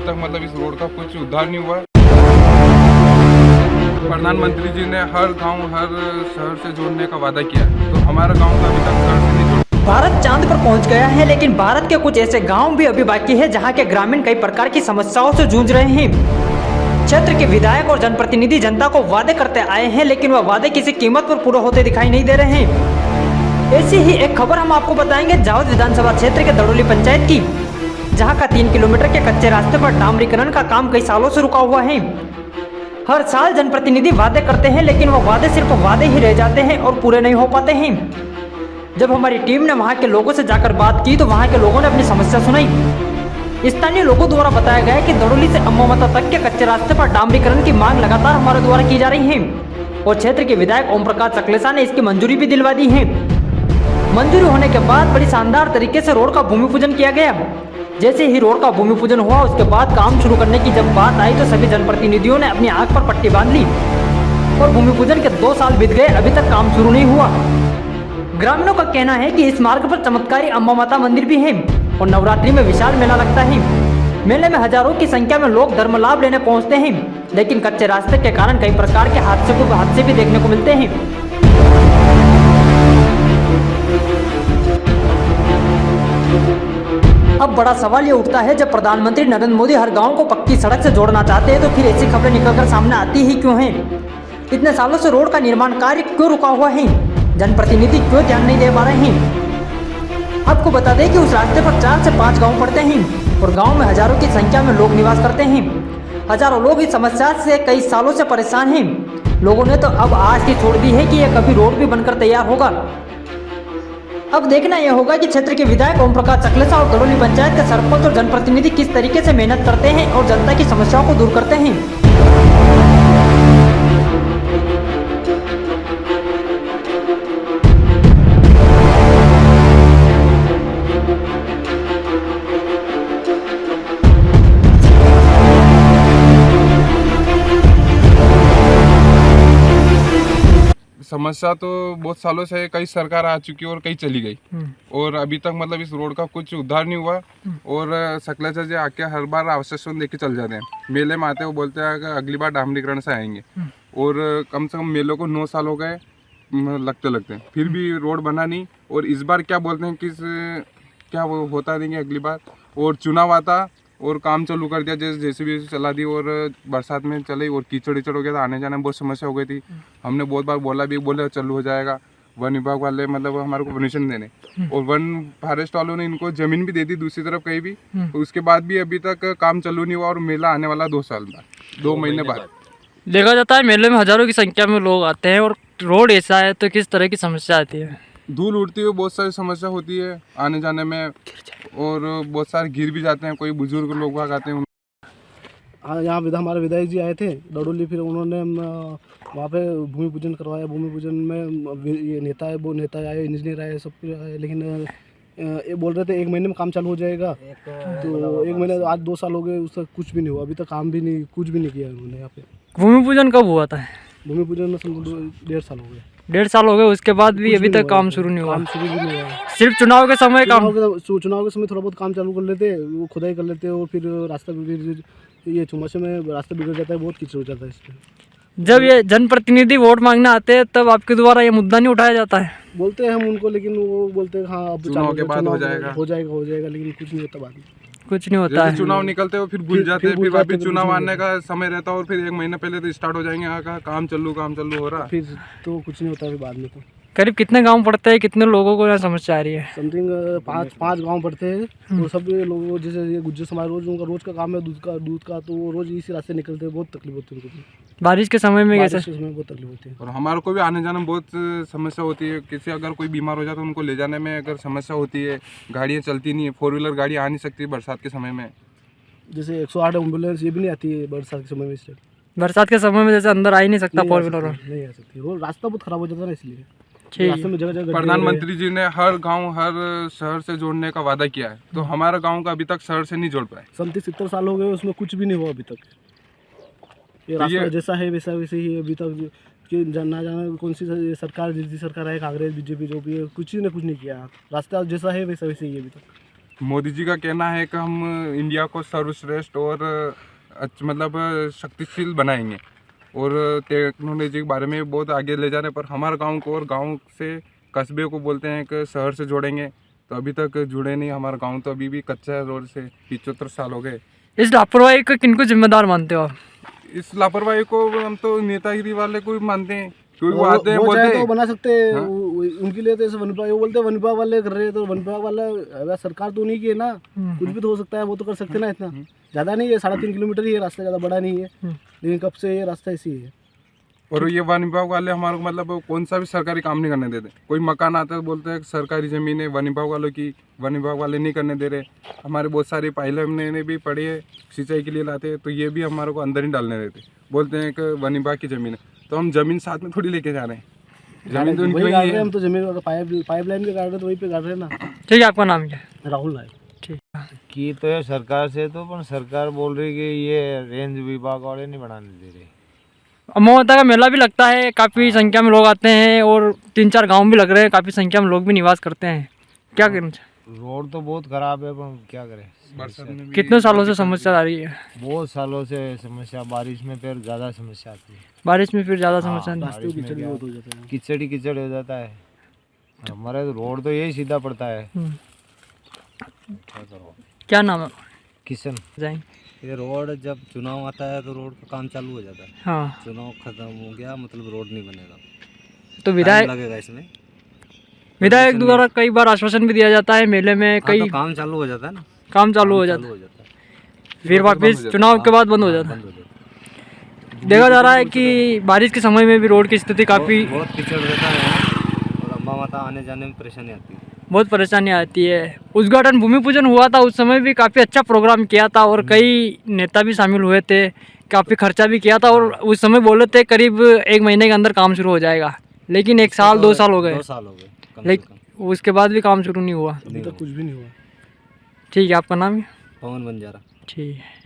तक मतलब इस रोड का कुछ उद्धार नहीं हुआ है। प्रधानमंत्री जी ने हर गांव हर शहर से जोड़ने का वादा किया है, तो हमारा गांव का अभी तक शहर से नहीं जुड़ा। भारत चांद पर पहुंच गया है, लेकिन भारत के कुछ ऐसे गांव भी अभी बाकी है जहां के ग्रामीण कई प्रकार की समस्याओं से जूझ रहे हैं। क्षेत्र के विधायक और जनप्रतिनिधि जनता को वादे करते आए हैं, लेकिन वह वादे किसी कीमत पर पूरे होते दिखाई नहीं दे रहे हैं। ऐसी ही एक खबर हम आपको बताएंगे जावद विधानसभा क्षेत्र के दड़ोली पंचायत की, जहां का 3 किलोमीटर के कच्चे रास्ते पर डामरीकरण का काम कई सालों से रुका हुआ है। हर साल जनप्रतिनिधि वादे करते हैं, लेकिन वह वादे सिर्फ वादे ही रह जाते हैं और पूरे नहीं हो पाते हैं। जब हमारी टीम ने वहां के लोगों से जाकर बात की तो वहां के लोगों ने अपनी समस्या सुनाई। स्थानीय लोगों द्वारा बताया गया कि दड़ोली से अम्बामाता तक के कच्चे रास्ते पर डामरीकरण की मांग लगातार हमारे द्वारा की जा रही है और क्षेत्र के विधायक ओम प्रकाश चकलेसा ने इसकी मंजूरी भी दिलवा दी है। मंजूरी होने के बाद बड़ी शानदार तरीके से रोड का भूमि पूजन किया गया। जैसे ही रोड का भूमि पूजन हुआ, उसके बाद काम शुरू करने की जब बात आई तो सभी जनप्रतिनिधियों ने अपनी आंख पर पट्टी बांध ली और भूमि पूजन के 2 साल बीत गए, अभी तक काम शुरू नहीं हुआ। ग्रामीणों का कहना है कि इस मार्ग पर चमत्कारी अम्बा माता मंदिर भी है और नवरात्रि में विशाल मेला लगता है। मेले में हजारों की संख्या में लोग धर्म लाभ लेने पहुंचते हैं, लेकिन कच्चे रास्ते के कारण कई प्रकार के हादसे भी देखने को मिलते हैं। अब बड़ा सवाल ये उठता है, जब प्रधानमंत्री नरेंद्र मोदी हर गांव को पक्की सड़क से जोड़ना चाहते हैं तो फिर ऐसी खबरें निकलकर सामने आती ही क्यों हैं? इतने सालों से रोड का निर्माण कार्य क्यों रुका हुआ है? जनप्रतिनिधि क्यों ध्यान नहीं दे पा रहे हैं? आपको बता दें कि उस रास्ते पर 4 से 5 गांव पड़ते हैं और गांव में हजारों की संख्या में लोग निवास करते हैं। हजारों लोग इस समस्या से कई सालों से परेशान हैं। लोगों ने तो अब आस ही छोड़ दी है कि यह कभी रोड भी बनकर तैयार होगा। अब देखना यह होगा कि क्षेत्र के विधायक ओम प्रकाश चकलेसा और दड़ोली पंचायत के सरपंच और जनप्रतिनिधि किस तरीके से मेहनत करते हैं और जनता की समस्याओं को दूर करते हैं। समस्या तो बहुत सालों से कई सरकार आ चुकी है और कई चली गई और अभी तक मतलब इस रोड का कुछ उद्धार नहीं हुआ। और सकलेचा जी आके हर बार आश्वासन देके चल जाते हैं। मेले में आते हैं, वो बोलते हैं कि अगली बार डामरीकरण से आएंगे और कम से कम मेलों को 9 साल हो गए लगते फिर भी रोड बना नहीं। और इस बार क्या बोलते हैं कि क्या वो होता नहीं अगली बार, और चुनाव आता और काम चालू कर दिया, जैसे भी चला दी और बरसात में चले और कीचड़ हो गया था, आने जाने में बहुत समस्या हो गई थी। हमने बहुत बार बोला भी, बोले चालू हो जाएगा। वन विभाग वाले मतलब हमारे को परमिशन देने और वन फॉरेस्ट वालों ने इनको जमीन भी दे दी दूसरी तरफ कहीं भी, तो उसके बाद भी अभी तक काम चालू नहीं हुआ और मेला आने वाला 2 साल बाद 2 महीने बाद। देखा जाता है मेले में हजारों की संख्या में लोग आते हैं और रोड ऐसा है तो किस तरह की समस्या आती है? धूल उड़ती है, बहुत सारी समस्या होती है आने जाने में और बहुत सारे गिर भी जाते हैं, कोई बुजुर्ग लोग आते हैं। हाँ, यहाँ हमारे विधायक जी आए थे दड़ोली, फिर उन्होंने वहाँ पे भूमि पूजन करवाया। भूमि पूजन में ये नेता है, वो नेता आए, इंजीनियर आए, सब कुछ आए, लेकिन ये बोल रहे थे 1 महीने में काम चालू हो जाएगा। तो 1 महीने आज 2 साल हो गए, उसका कुछ भी नहीं हुआ, अभी तक काम भी नहीं, कुछ भी नहीं किया उन्होंने यहाँ पे। भूमि पूजन कब हुआ था? भूमि पूजन में समझो 1.5 साल हो गए। 1.5 साल हो गए, उसके बाद भी अभी तक काम शुरू नहीं हुआ। काम शुरू भी नहीं हुआ। सिर्फ चुनाव के समय काम, चुनाव के समय थोड़ा बहुत काम चालू कर लेते, वो खुदाई कर लेते और फिर रास्ता ये चुमाशे में रास्ता बिगड़ जाता है, बहुत कीचड़ हो जाता है इसमें। जब ये जनप्रतिनिधि वोट मांगने आते हैं तब आपके द्वारा ये मुद्दा नहीं उठाया जाता है? बोलते हैं हम उनको, लेकिन वो बोलते हैं हाँ अब चुनाव के बाद हो जाएगा, लेकिन कुछ नहीं होता बाद में। कुछ नहीं होता है। चुनाव निकलते हो फिर भूल जाते हैं, फिर वापस चुनाव आने का समय रहता है और फिर 1 महीने पहले तो स्टार्ट हो जाएंगे, यहाँ का काम चालू हो रहा, फिर तो कुछ नहीं होता बाद में। तो करीब कितने गांव पड़ते हैं, कितने लोगों को यहाँ समस्या आ रही है? समथिंग 5 गांव पड़ते हैं। वो सब लोगों जैसे ये गुज्जर समाज उनका रोज का काम है दूध का, तो वो रोज इसी रास्ते निकलते हैं, बहुत तकलीफ होती है उनको। बारिश के समय में कैसे? बहुत तकलीफ होती है और हमारे को भी आने जाने में बहुत समस्या होती है। किसी अगर कोई बीमार हो जाता है उनको ले जाने में अगर समस्या होती है, गाड़ियाँ चलती नहीं है, 4 व्हीलर गाड़ी आ नहीं सकती बरसात के समय में। जैसे 108 एम्बुलेंस ये भी नहीं आती है बरसात के समय में। इसलिए बरसात के समय में जैसे अंदर आ ही नहीं सकता 4 व्हीलर, नहीं आ सकती, वो रास्ता बहुत खराब हो जाता है ना, इसलिए रास्ते में जगह प्रधानमंत्री जी ने हर गांव हर शहर से जोड़ने का वादा किया है, तो हमारा गांव का अभी तक शहर से नहीं जोड़ पाए। 70 साल हो गए, उसमें कुछ भी नहीं हुआ अभी तक। ये रास्ता जैसा है वैसा वैसे ही अभी तक, कि ना जाना कौन सी सरकार, जिस सरकार है, कांग्रेस बीजेपी जो भी है, कुछ ने कुछ नहीं किया। रास्ता जैसा है वैसा वैसे ही अभी तक। मोदी जी का कहना है कि हम इंडिया को सर्वश्रेष्ठ और मतलब शक्तिशील बनाएंगे और टेक्नोलॉजी के बारे में बहुत आगे ले जा रहे हैं, पर हमारे गांव को और गांव से कस्बे को बोलते हैं कि शहर से जोड़ेंगे, तो अभी तक जुड़े नहीं। हमारा गांव तो अभी भी कच्चा है, रोड से 75 साल हो गए। इस लापरवाही को किनको जिम्मेदार मानते हो आप? इस लापरवाही को हम तो नेतागिरी वाले को भी मानते हैं, क्योंकि वो आते हैं वो बोलते चाहे तो हैं बना सकते हैं। हाँ? उनके लिए तो ऐसे वन विभाग, वो बोलते हैं वन विभाग वाले कर रहे हैं, तो वन विभाग वाला अगर सरकार तो नहीं की है ना, कुछ भी तो हो सकता है, वो तो कर सकते ना। इतना ज़्यादा नहीं है, 3.5 किलोमीटर ही है रास्ता, ज़्यादा बड़ा नहीं है, लेकिन कब से ये रास्ता ऐसी है। और ये वन विभाग वाले हमारे को मतलब कौन सा भी सरकारी काम नहीं करने देते। कोई मकान आता है तो बोलते हैं कि सरकारी ज़मीन है वन विभाग वालों की, वन विभाग वाले नहीं करने दे रहे। हमारे बहुत सारी पाइलें हमने भी पड़ी है, सिंचाई के लिए लाते हैं, तो ये भी हमारे को अंदर नहीं डालने देते, बोलते हैं कि वन विभाग की ज़मीन है। तो हम ज़मीन साथ में थोड़ी लेके जा रहे हैं, ज़मीन तो उनकी वही ही काट रहे हैं है। हम, तो जमीन पाइप लाइन भी काट रहे हैं, तो वहीं पे काट रहे हैं ना। ठीक है, आपका नाम क्या है? राहुल नायक। ठीक है। की तो है सरकार से, तो पर सरकार बोल रही कि ये रेंज विभाग वाले नहीं बनाने दे रहे। अमावस्या का मेला भी लगता है, काफ़ी संख्या में लोग आते हैं और 3-4 गांव भी लग रहे हैं, काफ़ी संख्या में लोग भी निवास करते हैं। क्या करना चाहिए? रोड तो बहुत खराब है, पर क्या करें। बरसात में भी कितने सालों से समस्या आ रही है? बहुत सालों से समस्या, बारिश में फिर ज़्यादा समस्या आती है। बारिश में फिर ज़्यादा समस्या नहीं? बारिश में क्या हो जाता है। कीचड़ ही कीचड़ हो जाता है। हमारे रोड तो यही सीधा पड़ता है। क्या नाम है? किशन। जाएंगे। ये रोड जब चुनाव आता है तो रोड का काम चालू हो जाता है। हाँ, चुनाव खत्म हो गया मतलब रोड नहीं बनेगा, तो टाइम विधायक लगेगा इसमें। द्वारा कई बार आश्वासन भी दिया जाता है मेले में, हाँ, कई तो काम चालू हो जाता है ना, काम चालू हो जाता चालू है, हो जाता है, फिर वापस चुनाव के बाद बंद हो जाता है। बंद हो जाता है। देखा जा रहा है कि बारिश के समय में भी रोड की स्थिति काफ़ी बहुत कीचड़ रहता है और अम्बा माता आने जाने में परेशानी आती है। बहुत परेशानी आती है। उद्घाटन भूमि पूजन हुआ था, उस समय भी काफ़ी अच्छा प्रोग्राम किया था और कई नेता भी शामिल हुए थे, काफ़ी खर्चा भी किया था और उस समय बोले थे करीब 1 महीने के अंदर काम शुरू हो जाएगा, लेकिन 1 साल 2 साल हो गए, 2 साल हो गए कम से लेकिन उसके बाद भी काम शुरू नहीं हुआ। अभी तक कुछ भी नहीं हुआ। ठीक है, आपका नाम है? पवन बंजारा। ठीक है।